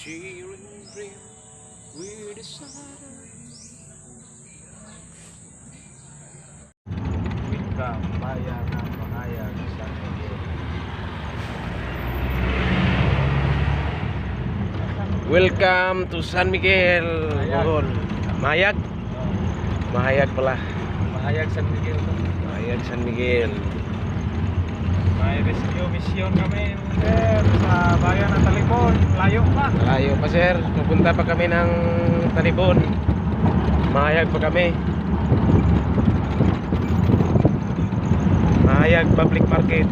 cheering dream with the sun. Wika, bayan ng Mahayag, San Miguel. Welcome to San Miguel, Bohol. Mahayag? Mahayag pala. Mahayag, San Miguel. Mahayag San Miguel. May rescue mission kami sir, sa bayan ng Talipon. Layo pa. Layo pa sir. Pupunta pa kami ng Talipon. Mahayag pa kami. Mahayag Public Market.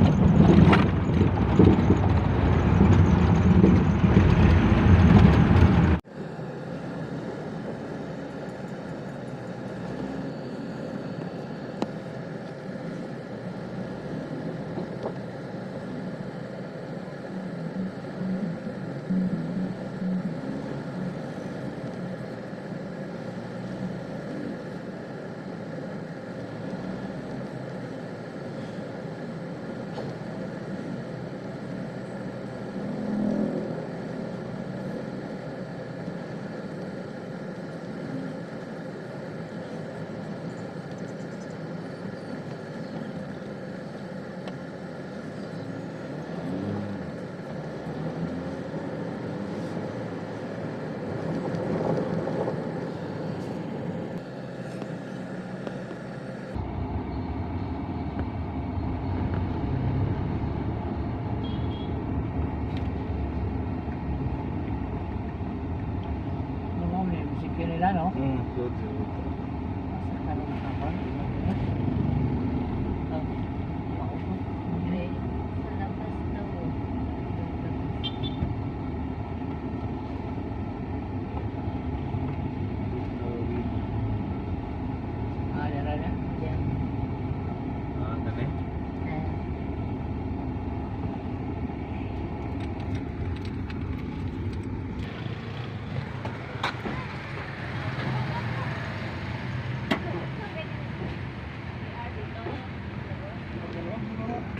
Nila, no? Good.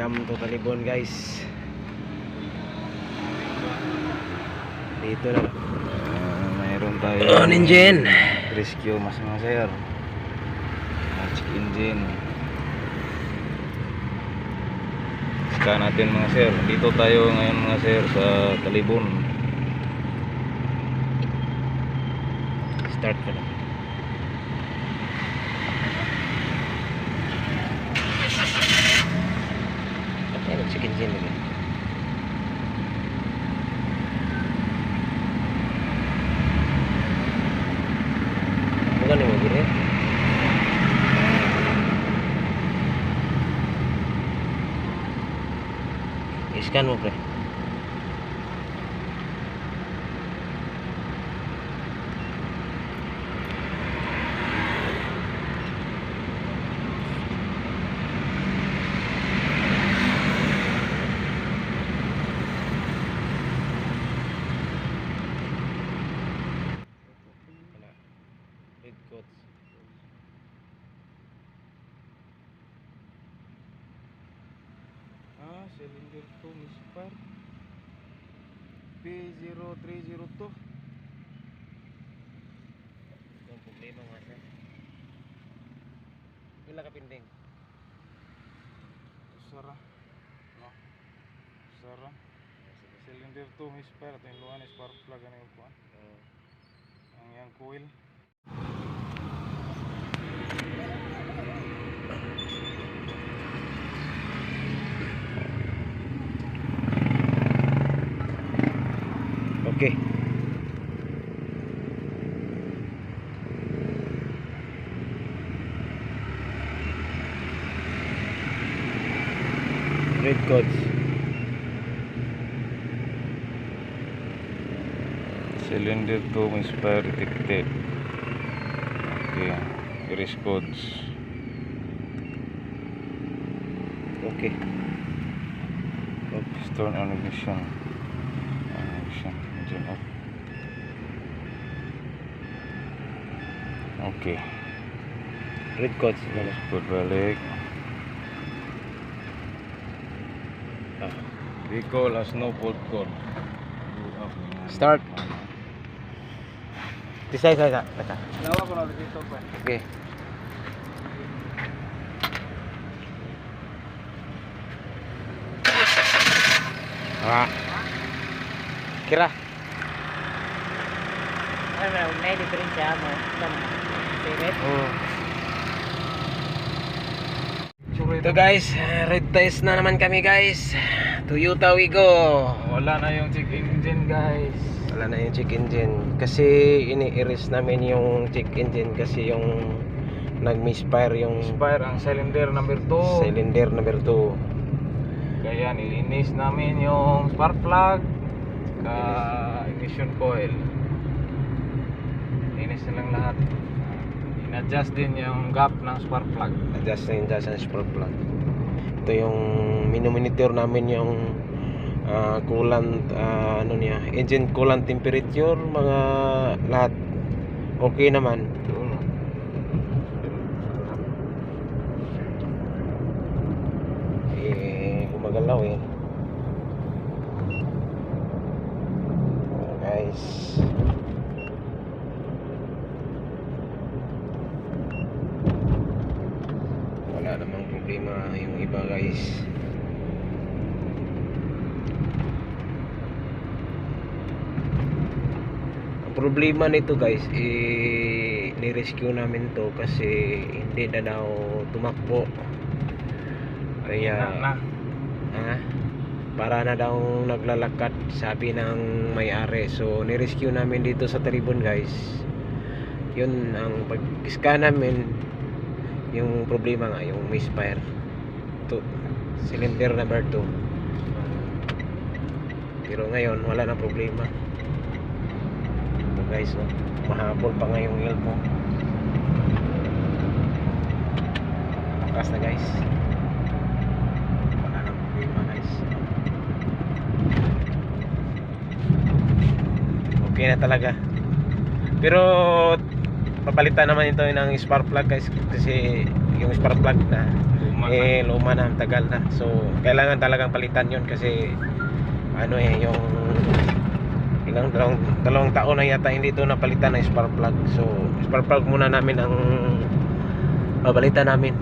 Welcome to Talipon guys. Dito na. Mayroon tayo On engine. rescue mas mga sir. Check engine. Scan natin mga sir. Dito tayo ngayon mga sir sa Talipon. Start ka na. Ayan, chicken gin lagi. Bukan ni mobil ya. Iskan mo pre. Red coats. Cylinder 2 misfire P0302. Yung problema nga sir. Pila ka pinding? Sara. No. Sara. Cylinder 2 misfire at yung luwan is spark plug ano yung kuwan. Ang yang coil. Okay. Red coats. Cylinder 2 misfire detected. Okay. Iris codes. Okay. Piston on ignition. Engine up. Okay. Red coats. Good balik. Vehicle has no fault code. Start. Tisay saya teka. Lawa ko na dito pa. Okay. Ah. Kira. Ano, may diferensya mo. Sirit. Ito guys, red test na naman kami guys. Toyota Wigo. Wala na yung check engine guys. Wala na yung check engine kasi ini-erase namin yung check engine kasi yung nag-misfire yung Expire ang cylinder number 2. cylinder number 2. Kaya nilinis namin yung spark plug ka ignition coil. Linis na lang lahat. In-adjust din yung gap ng spark plug. Adjust na yung spark plug. Ito yung monitor namin yung coolant ano niya, engine coolant temperature, mga lahat okay naman. Gumagalaw eh. Guys. Wala namang problema yung iba guys. Ang problema nito guys, ni-rescue namin to kasi hindi na daw tumakbo. Kaya para na daw naglalakad, sabi ng may-ari. So ni-rescue namin dito sa Taribon guys. Yun ang pag-scan namin, yung problema nga yung misfire to cylinder number 2. Pero ngayon wala na problema. Ito guys, no? Mahabol pa nga yung elmo. Lakas na guys. Wala na problema guys. Okay na talaga. Pero papalitan naman ito ng spark plug guys kasi yung spark plug na luma na, tagal na. So kailangan talagang palitan yun kasi ano yung ilang dalawang taon na yata hindi ito napalitan ng spark plug. So spark plug muna namin ang papalitan namin.